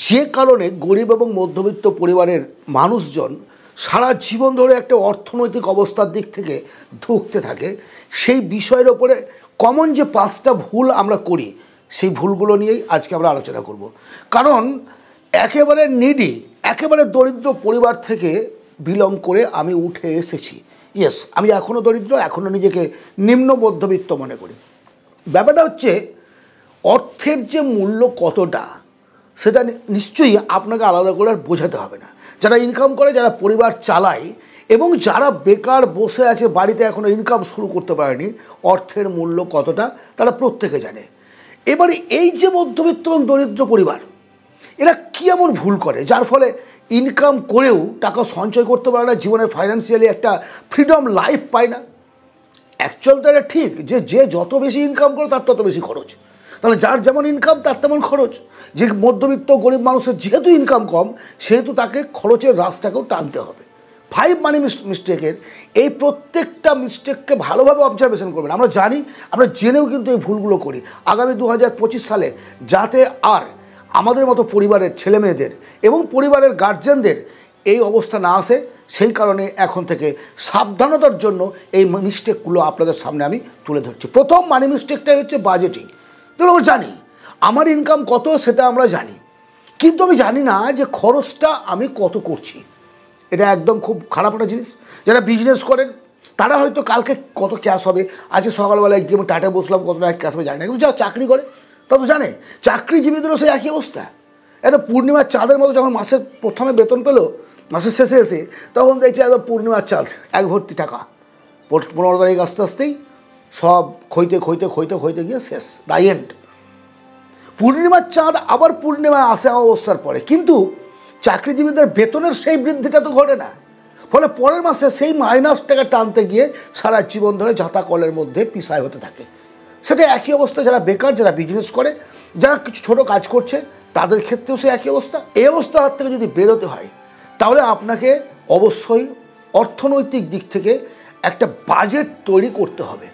যে কারণে গরিব এবং মধ্যবিত্ত পরিবারের মানুষজন সারা জীবন ধরে একটা অর্থনৈতিক অবস্থার দিক থেকে ধুঁকতে থাকে, সেই বিষয়ের ওপরে কমন যে 5টা ভুল আমরা করি, সেই ভুলগুলো নিয়েই আজকে আমরা আলোচনা করব। কারণ একেবারে নিডি, একেবারে দরিদ্র পরিবার থেকে বিলং করে আমি উঠে এসেছি। ইয়েস, আমি এখনও দরিদ্র, এখনও নিজেকে নিম্ন মধ্যবিত্ত মনে করি। ব্যাপারটা হচ্ছে অর্থের যে মূল্য কতটা সেটা নিশ্চয়ই আপনাকে আলাদা করে আর বোঝাতে হবে না। যারা ইনকাম করে, যারা পরিবার চালায় এবং যারা বেকার বসে আছে বাড়িতে এখনও ইনকাম শুরু করতে পারেনি, অর্থের মূল্য কতটা তারা প্রত্যেকে জানে। এবারে এই যে মধ্যবিত্ত এবং দরিদ্র পরিবার, এরা কী এমন ভুল করে যার ফলে ইনকাম করেও টাকা সঞ্চয় করতে পারে না, জীবনে ফাইন্যান্সিয়ালি একটা ফ্রিডম লাইফ পায় না। অ্যাকচুয়াল তো এটা ঠিক যে যে যত বেশি ইনকাম করে তার তত বেশি খরচ। তাহলে যার যেমন ইনকাম তার তেমন খরচ। যে মধ্যবিত্ত গরিব মানুষের যেহেতু ইনকাম কম, সেহেতু তাকে খরচের রাশটাকেও টানতে হবে। 5 মানি মিস্টেকের এই প্রত্যেকটা মিস্টেককে ভালোভাবে অবজারভেশন করবেন। আমরা জানি, আমরা জেনেও কিন্তু এই ভুলগুলো করি। আগামী 2025 সালে যাতে আর আমাদের মতো পরিবারের ছেলেমেয়েদের এবং পরিবারের গার্জেনদের এই অবস্থা না আসে, সেই কারণে এখন থেকে সাবধানতার জন্য এই মিস্টেকগুলো আপনাদের সামনে আমি তুলে ধরছি। প্রথম মানি মিস্টেকটাই হচ্ছে বাজেটিং। ধরুন আমরা জানি আমার ইনকাম কত, সেটা আমরা জানি, কিন্তু আমি জানি না যে খরচটা আমি কত করছি। এটা একদম খুব খারাপ একটা জিনিস। যারা বিজনেস করেন তারা হয়তো কালকে কত ক্যাশ হবে, আজকে সকালবেলায় গিয়ে টাটা বসলাম কত টাকা ক্যাশ হবে জানি না, কিন্তু যারা চাকরি করে তা তো জানে। চাকরিজীবীদেরও সেই একই অবস্থা। এটা পূর্ণিমার চাঁদের মতো যখন মাসের প্রথমে বেতন পেলো, মাসের শেষে এসে তখন দেখছি একদম পূর্ণিমার চাঁদ, এক ভর্তি টাকা। 15 তারিখ আস্তে আস্তেই সব খইতে খইতে খইতে খইতে গিয়ে শেষ, দ্য এন্ড। পূর্ণিমার চাঁদ আবার পূর্ণিমায় আসে অবস্থার পরে, কিন্তু চাকরিজীবীদের বেতনের সেই বৃদ্ধিটা তো ঘটে না। ফলে পরের মাসে সেই মাইনাস টাকা টানতে গিয়ে সারা জীবন ধরে ঝাঁতা কলের মধ্যে পিছায় হতে থাকে। সেটা একই অবস্থা যারা বেকার, যারা বিজনেস করে, যারা কিছু ছোটো কাজ করছে, তাদের ক্ষেত্রেও সে একই অবস্থা। এই অবস্থার হাত থেকে যদি বেরোতে হয়, তাহলে আপনাকে অবশ্যই অর্থনৈতিক দিক থেকে একটা বাজেট তৈরি করতে হবে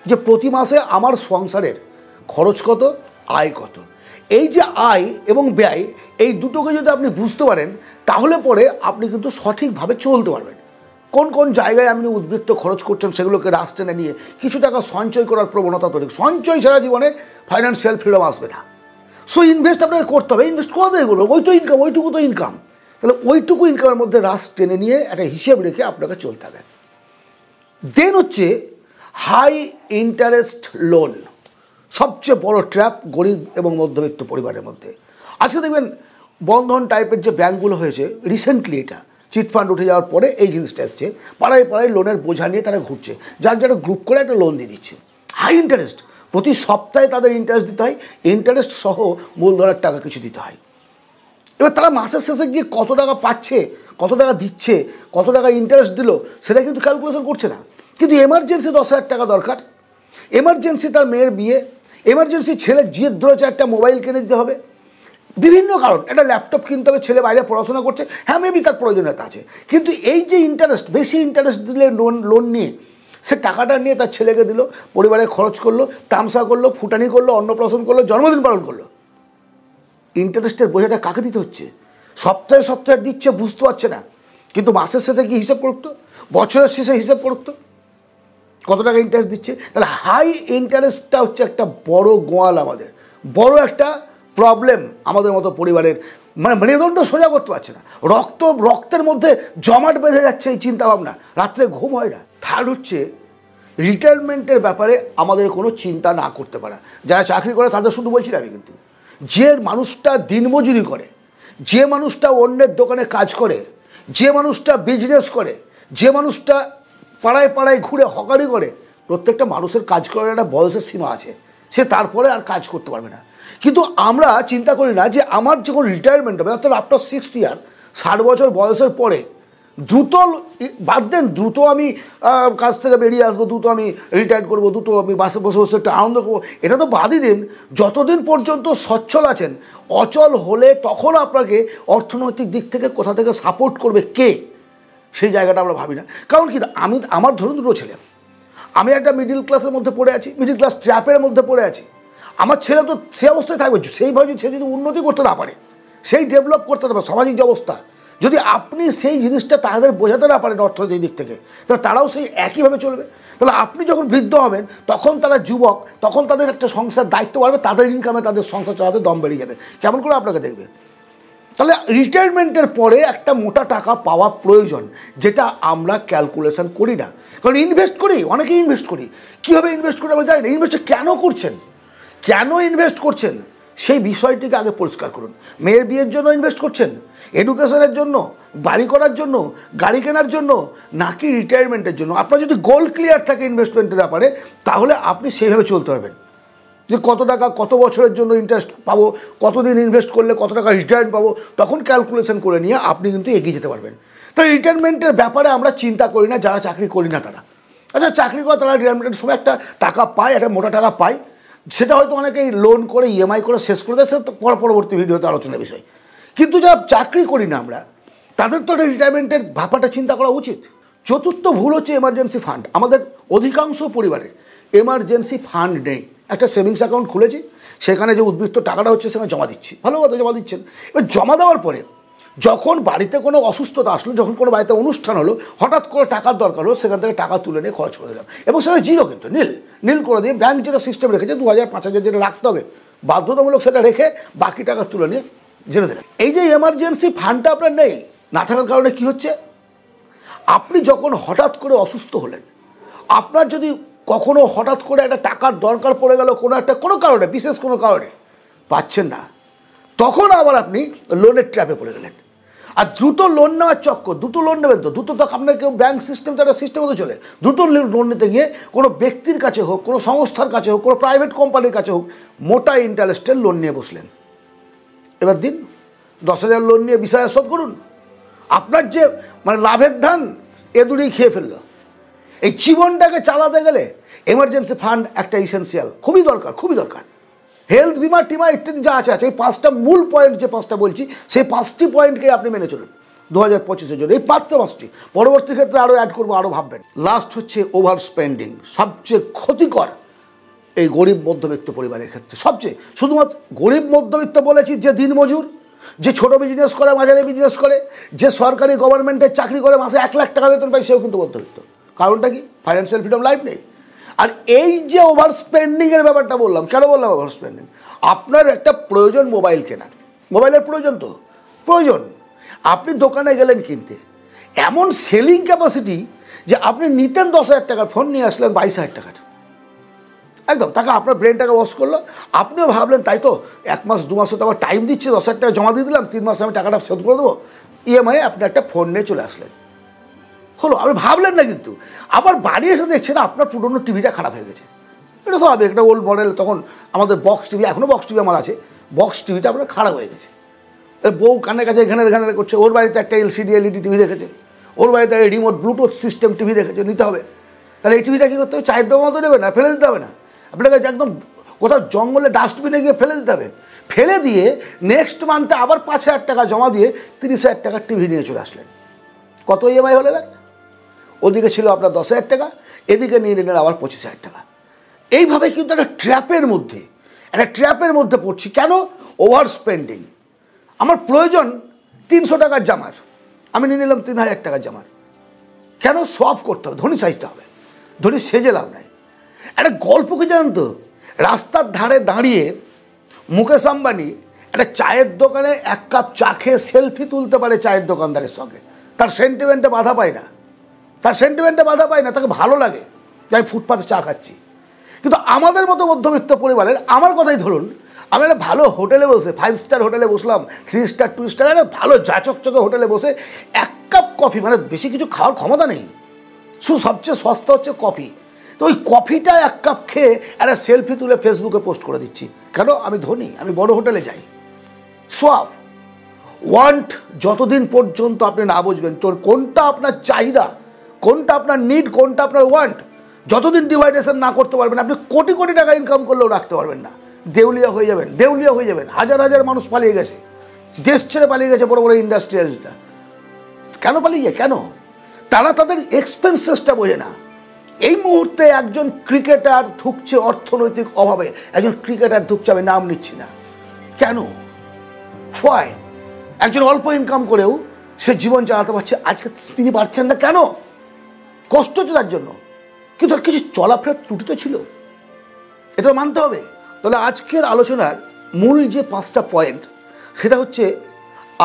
যে প্রতি মাসে আমার সংসারের খরচ কত, আয় কত। এই যে আয় এবং ব্যয়, এই দুটোকে যদি আপনি বুঝতে পারেন, তাহলে পরে আপনি কিন্তু সঠিকভাবে চলতে পারবেন। কোন কোন জায়গায় আপনি উদ্বৃত্ত খরচ করছেন সেগুলোকে রাশ টেনে নিয়ে কিছু টাকা সঞ্চয় করার প্রবণতা তৈরি। সঞ্চয় ছাড়া জীবনে ফাইন্যান্সিয়াল ফ্রিডম আসবে না। সো ইনভেস্ট আপনাকে করতে হবে। ইনভেস্ট কোথা থেকে করবে? ওই তো ইনকাম, ওইটুকু তো ইনকাম। তাহলে ওইটুকু ইনকামের মধ্যে রাশ টেনে নিয়ে একটা হিসেব রেখে আপনাকে চলতে হবে। দেন হচ্ছে হাই ইন্টারেস্ট লোন, সবচেয়ে বড় ট্র্যাপ গরিব এবং মধ্যবিত্ত পরিবারের মধ্যে। আজকে দেখবেন বন্ধন টাইপের যে ব্যাঙ্কগুলো হয়েছে, রিসেন্টলি এটা চিটফান্ড উঠে যাওয়ার পরে এই জিনিসটা এসছে, পাড়ায় পাড়ায় লোনের বোঝা নিয়ে তারা ঘুরছে, যার যারা গ্রুপ করে একটা লোন দিয়ে দিচ্ছে হাই ইন্টারেস্ট। প্রতি সপ্তাহে তাদের ইন্টারেস্ট দিতে হয়, ইন্টারেস্ট সহ মূলধনের টাকা কিছু দিতে হয়। এবার তারা মাসের শেষে গিয়ে কত টাকা পাচ্ছে, কত টাকা দিচ্ছে, কত টাকা ইন্টারেস্ট দিল, সেটা কিন্তু ক্যালকুলেশন করছে না। কিন্তু এমার্জেন্সি 10,000 টাকা দরকার, এমার্জেন্সি তার মেয়ের বিয়ে, এমার্জেন্সি ছেলে জিদ ধরেছে একটা মোবাইল কিনে দিতে হবে, বিভিন্ন কারণ, একটা ল্যাপটপ কিনতে হবে, ছেলে বাইরে পড়াশোনা করছে, হ্যাঁ মেবি তার প্রয়োজনীয়তা আছে। কিন্তু এই যে ইন্টারেস্ট, বেশি ইন্টারেস্ট দিলে লোন নিয়ে সে টাকাটা নিয়ে তার ছেলেকে দিল, পরিবারে খরচ করলো, তামসা করলো, ফুটানি করলো, অন্নপ্রাশন করলো, জন্মদিন পালন করলো। ইন্টারেস্টের বোঝাটা কাকে দিতে হচ্ছে? সপ্তাহে সপ্তাহে দিচ্ছে, বুঝতে পারছে না, কিন্তু মাসের শেষে কি হিসাব করতো, বছরের শেষে হিসাব করতো কত টাকা ইন্টারেস্ট দিচ্ছে। তাহলে হাই ইন্টারেস্টটা হচ্ছে একটা বড় গোয়াল, আমাদের বড় একটা প্রবলেম। আমাদের মতো পরিবারের মেরুদণ্ড সোজা করতে পারছে না, রক্তের মধ্যে জমাট বেঁধে যাচ্ছে এই চিন্তাভাবনা, রাত্রে ঘুম হয় না। থার্ড হচ্ছে রিটায়ারমেন্টের ব্যাপারে আমাদের কোনো চিন্তা না করতে পারা। যারা চাকরি করে তাদের শুধু বলছি না আমি, কিন্তু যে মানুষটা দিনমজুরি করে, যে মানুষটা অন্যের দোকানে কাজ করে, যে মানুষটা বিজনেস করে, যে মানুষটা পাড়ায় পাড়ায় ঘুরে হকারি করে, প্রত্যেকটা মানুষের কাজ করার একটা বয়সের সীমা আছে, সে তারপরে আর কাজ করতে পারবে না। কিন্তু আমরা চিন্তা করি না যে আমার যখন রিটায়ারমেন্ট হবে, অর্থাৎ আফটার 60 ইয়ার, 60 বছর বয়সের পরে দ্রুত, বাদ দেন দ্রুত আমি কাজ থেকে বেরিয়ে আসবো, দ্রুত আমি রিটায়ার করবো, দ্রুত আমি বাসে বসে বসে একটা আনন্দ করবো, এটা তো বাদই দিন। যতদিন পর্যন্ত সচ্ছল আছেন, অচল হলে তখন আপনাকে অর্থনৈতিক দিক থেকে কোথা থেকে সাপোর্ট করবে কে, সেই জায়গাটা আমরা ভাবি না। কারণ কি, আমার ধরুন দুটো ছেলে, আমি একটা মিডিল ক্লাসের মধ্যে পড়ে আছি, মিডিল ক্লাস ট্র্যাপের মধ্যে পড়ে আছি। আমার ছেলে তো সে অবস্থায় থাকবে সেইভাবে, সে যদি উন্নতি করতে না পারে, সেই ডেভেলপ করতে পারবে সামাজিক যে অবস্থা, যদি আপনি সেই জিনিসটা তাদের বোঝাতে না পারেন অর্থনৈতিক দিক থেকে, তাহলে তারাও সেই একইভাবে চলবে। তাহলে আপনি যখন বৃদ্ধ হবেন তখন তারা যুবক, তখন তাদের একটা সংসার দায়িত্ব বাড়বে, তাদের ইনকামে তাদের সংসার চালাতে দম বেরিয়ে যাবে। কেমন করে আপনাকে দেখবে? তাহলে রিটায়ারমেন্টের পরে একটা মোটা টাকা পাওয়া প্রয়োজন, যেটা আমরা ক্যালকুলেশন করি না। কারণ ইনভেস্ট করি, অনেকেই ইনভেস্ট করি। কীভাবে ইনভেস্ট করি আমরা জানি না। ইনভেস্ট কেন করছেন, কেন ইনভেস্ট করছেন সেই বিষয়টিকে আগে পরিষ্কার করুন। মেয়ের বিয়ের জন্য ইনভেস্ট করছেন, এডুকেশনের জন্য, বাড়ি করার জন্য, গাড়ি কেনার জন্য, নাকি রিটায়ারমেন্টের জন্য? আপনার যদি গোল ক্লিয়ার থাকে ইনভেস্টমেন্টের ব্যাপারে, তাহলে আপনি সেইভাবে চলতে পারবেন যে কত টাকা কত বছরের জন্য ইন্টারেস্ট পাবো, কতদিন ইনভেস্ট করলে কত টাকা রিটার্ন পাবো, তখন ক্যালকুলেশন করে নিয়ে আপনি কিন্তু এগিয়ে যেতে পারবেন। তো রিটায়ারমেন্টের ব্যাপারে আমরা চিন্তা করি না, যারা চাকরি করি না তারা। আচ্ছা, চাকরি করে তারা রিটায়ারমেন্টের সময় একটা টাকা পায়, একটা মোটা টাকা পায়, সেটা হয়তো অনেকেই লোন করে ইএমআই করে শেষ করে দেয়, সেটা তো পরবর্তী ভিডিওতে আলোচনার বিষয়। কিন্তু যারা চাকরি করি না আমরা, তাদের তো রিটায়ারমেন্টের ব্যাপারটা চিন্তা করা উচিত। চতুর্থ ভুল হচ্ছে এমার্জেন্সি ফান্ড। আমাদের অধিকাংশ পরিবারের এমার্জেন্সি ফান্ড নেই। একটা সেভিংস অ্যাকাউন্ট খুলেছি, সেখানে যে উদ্বৃত্ত টাকাটা হচ্ছে সেখানে জমা দিচ্ছি, ভালো কথা, জমা দিচ্ছেন। এবার জমা দেওয়ার পরে যখন বাড়িতে কোনো অসুস্থতা আসলো, যখন কোনো বাড়িতে অনুষ্ঠান হলো, হঠাৎ করে টাকার দরকার হলো, সেখান থেকে টাকা তুলে নিয়ে খরচ করে দিলাম, এবং সেটা জিরো, কিন্তু নীল করে দিয়ে ব্যাংক যেটা সিস্টেম রেখেছে 2000 5000 যেটা রাখতে হবে বাধ্যতামূলক, সেটা রেখে বাকি টাকা তুলে নিয়ে জেনে দিলাম। এই যে এমার্জেন্সি ফান্ডটা আপনার নেই, না থাকার কারণে কি হচ্ছে, আপনি যখন হঠাৎ করে অসুস্থ হলেন, আপনার যদি কখনো হঠাৎ করে একটা টাকার দরকার পড়ে গেল কোনো কারণে, বিশেষ কোনো কারণে পাচ্ছেন না, তখন আবার আপনি লোনের ট্র্যাপে পড়ে গেলেন। আর দ্রুত লোন নেওয়ার চক্কর, দ্রুত লোন নেবেন তো দ্রুত, তো আপনার কেউ ব্যাঙ্ক সিস্টেম তো একটা সিস্টেম মতো চলে, দ্রুত লোন নিতে গিয়ে কোনো ব্যক্তির কাছে হোক, কোনো সংস্থার কাছে হোক, কোনো প্রাইভেট কোম্পানির কাছে হোক, মোটা ইন্টারেস্টের লোন নিয়ে বসলেন। এবার দিন 10,000 লোন নিয়ে 20,000 শোধ করুন, আপনার যে লাভের ধান এদুড়ি খেয়ে ফেললো। এই জীবনটাকে চালাতে গেলে এমার্জেন্সি ফান্ড একটা ইসেন্সিয়াল, খুবই দরকার, খুবই দরকার। হেলথ বিমা টিমা ইত্যাদি যা আছে এই 5টা মূল পয়েন্ট, যে 5টা বলছি, সেই 5টি পয়েন্টকে আপনি মেনে চলুন 2025-এর জন্য। এই 5টি পরবর্তী ক্ষেত্রে আরও অ্যাড করবো, আরও ভাববেন। লাস্ট হচ্ছে ওভার স্পেন্ডিং, সবচেয়ে ক্ষতিকর এই গরিব মধ্যবিত্ত পরিবারের ক্ষেত্রে। সবচেয়ে, শুধুমাত্র গরিব মধ্যবিত্ত বলেছি, যে দিনমজুর, যে ছোট বিজনেস করে, মাঝারি বিজনেস করে, যে সরকারি গভর্নমেন্টের চাকরি করে, মাসে 1 লাখ টাকা বেতন পায়, সেও কিন্তু মধ্যবিত্ত। কারণটা কি? ফাইন্যান্সিয়াল ফ্রিডম লাইফ নেই। আর এই যে ওভার স্পেন্ডিংয়ের ব্যাপারটা বললাম, কেন বললাম ওভার স্পেন্ডিং? আপনার একটা প্রয়োজন মোবাইল কেনার, মোবাইলের প্রয়োজন, তো প্রয়োজন, আপনি দোকানে গেলেন কিনতে, এমন সেলিং ক্যাপাসিটি যে আপনি নিতেন 10,000 টাকার ফোন, নিয়ে আসলেন 22,000 টাকার, একদম। টাকা আপনার ব্রেনটাকে ওয়াশ করলো, আপনিও ভাবলেন তাই তো 1 মাস 2 মাসও তো আমার টাইম দিচ্ছে, 10,000 টাকা জমা দিয়ে দিলাম, 3 মাসে আমি টাকাটা শোধ করে দেবো, ইএমআই আপনি একটা ফোন নিয়ে চলে আসলেন, হলো। আপনি ভাবলেন না, কিন্তু আবার বাড়ি এসে দেখছেন আপনার পুরনো টিভিটা খারাপ হয়ে গেছে। এটা স্বাভাবিক, একটা ওল্ড মডেল, তখন আমাদের বক্স টিভি, এখনও বক্স টিভি আমার আছে, বক্স টিভিটা আপনার খারাপ হয়ে গেছে। বউ কানের কাছে এখানে করছে, ওর বাড়িতে একটা এলসিডি এলইডি টিভি দেখেছে, ওর বাড়িতে একটা রিমোট ব্লুটুথ সিস্টেম টিভি দেখেছে, নিতে হবে। তাহলে এই টিভিটা কী করতে হবে? চায়ের দোকান তো নেবেন না, ফেলে দিতে হবে না, আপনাকে একদম কোথাও জঙ্গলে ডাস্টবিনে গিয়ে ফেলে দিতে হবে। ফেলে দিয়ে নেক্সট মান্থে আবার 5,000 টাকা জমা দিয়ে 30,000 টাকার টিভি নিয়ে চলে আসলেন। কত ইএমআই হলে দেখ? ওদিকে ছিল আপনার 10,000 টাকা, এদিকে নিয়ে নিলেন আবার 25,000 টাকা। এইভাবে কিন্তু একটা ট্র্যাপের মধ্যে পড়ছি। কেন? Over spending. আমার প্রয়োজন 300 টাকার জামার, আমি নিয়ে নিলাম 3,000 টাকার জামার। কেন? সফ করতে হবে, ধনী সাজতে হবে, ধনী সেজে লাভ নাই। একটা গল্প কি জানেন তো? রাস্তার ধারে দাঁড়িয়ে মুকেশ আম্বানি একটা চায়ের দোকানে 1 কাপ চা খেয়ে সেলফি তুলতে পারে চায়ের দোকানদারের সঙ্গে, তার সেন্টিমেন্টে বাধা পায় না, তাকে ভালো লাগে যে আমি ফুটপাতে চা খাচ্ছি। কিন্তু আমাদের মতো মধ্যবিত্ত পরিবারের, আমার কথাই ধরুন, আমি একটা ভালো হোটেলে বসে, 5 স্টার হোটেলে বসলাম, 3 স্টার 2 স্টার, একটা ভালো চকচকে হোটেলে বসে 1 কাপ কফি, বেশি কিছু খাওয়ার ক্ষমতা নেই, শুধু সবচেয়ে সস্তা হচ্ছে কফি, তো ওই কফিটা 1 কাপ খেয়ে একটা সেলফি তুলে ফেসবুকে পোস্ট করে দিচ্ছি। কেন? আমি ধনী, আমি বড় হোটেলে যাই। সোয়াফ ওয়ান্ট, যতদিন পর্যন্ত আপনি না বুঝবেন কোনটা আপনার চাহিদা, কোনটা আপনার নিড, কোনটা আপনার ওয়ান্ট, যতদিন ডিভাইডেশন না করতে পারবেন, আপনি কোটি কোটি টাকা ইনকাম করলেও রাখতে পারবেন না, দেউলিয়া হয়ে যাবেন। হাজার হাজার মানুষ পালিয়ে গেছে, দেশ ছেড়ে পালিয়ে গেছে বড় বড় ইন্ডাস্ট্রিয়ালিস্টরা। কেন পালিয়ে যায়? কেন? তারা তাদের এক্সপেন্সেসটা বোঝে না। এই মুহূর্তে একজন ক্রিকেটার ঢুকছে অর্থনৈতিক অভাবে, একজন ক্রিকেটার ঢুকছে, আমি নাম নিচ্ছি না, কেন? একজন অল্প ইনকাম করেও সে জীবন চালাতে পারছে, আজকে তিনি পারছেন না কেন? কষ্ট হচ্ছে তার জন্য, কিন্তু কিছু চলাফেরার ত্রুটি তো ছিল, এটা মানতে হবে। তাহলে আজকের আলোচনার মূল যে 5টা পয়েন্ট, সেটা হচ্ছে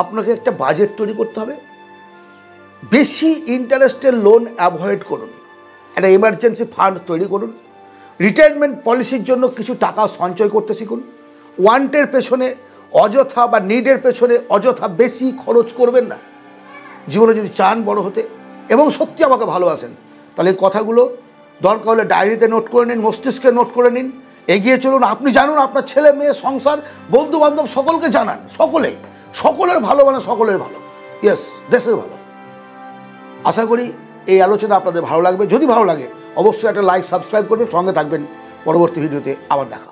আপনাকে একটা বাজেট তৈরি করতে হবে, বেশি ইন্টারেস্টের লোন অ্যাভয়েড করুন, একটা এমার্জেন্সি ফান্ড তৈরি করুন, রিটায়ারমেন্ট পলিসির জন্য কিছু টাকা সঞ্চয় করতে শিখুন, ওয়ান্টের পেছনে অযথা বা নিডের পেছনে অযথা বেশি খরচ করবেন না। জীবনে যদি চান বড় হতে এবং সত্যি আমাকে ভালোবাসেন, তাহলে এই কথাগুলো দরকার হলে ডায়েরিতে নোট করে নিন, মস্তিষ্কে নোট করে নিন, এগিয়ে চলুন। আপনি জানুন, আপনার ছেলে মেয়ে, সংসার, বন্ধু বান্ধব সকলকে জানান, সকলের ভালো মানে সকলের ভালো, ইয়েস, দেশের ভালো। আশা করি এই আলোচনা আপনাদের ভালো লাগবে। যদি ভালো লাগে অবশ্যই একটা লাইক, সাবস্ক্রাইব করবেন, সঙ্গে থাকবেন। পরবর্তী ভিডিওতে আবার দেখা।